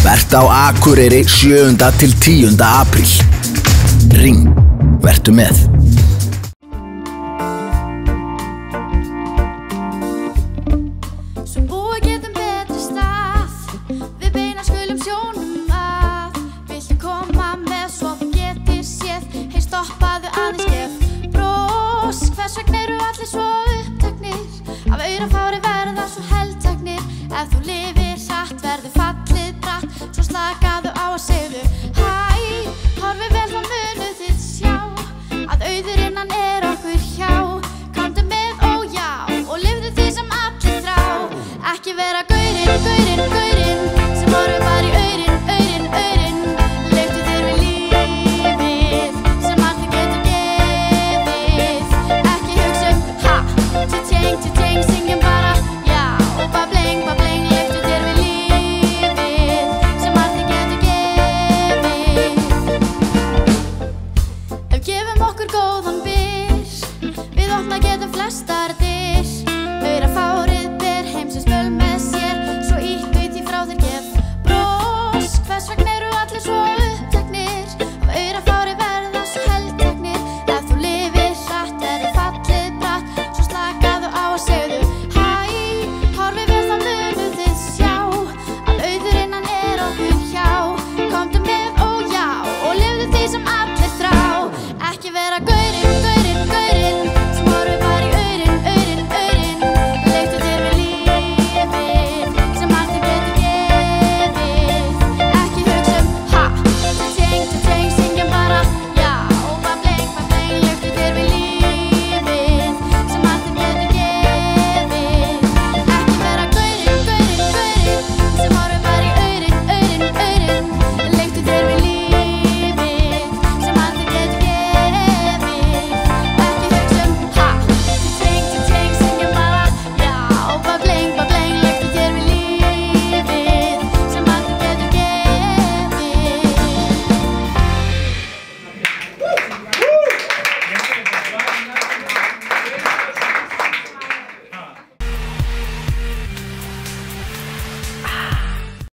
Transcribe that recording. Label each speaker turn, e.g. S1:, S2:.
S1: Vert á Akureyri 7. til 10. apríl. Ring, vertu með.
S2: Svo búa getum betri stað, við beina skulum sjónum að. Viltu koma með svo þú getir séð, hei stoppaðu aðeins gef brós. Hvers vegna eru allir svo uppteknir, af aurafári verða svo helteknir. Ef þú lifir hratt verður fallið bratt, svo slakaðu á og segðu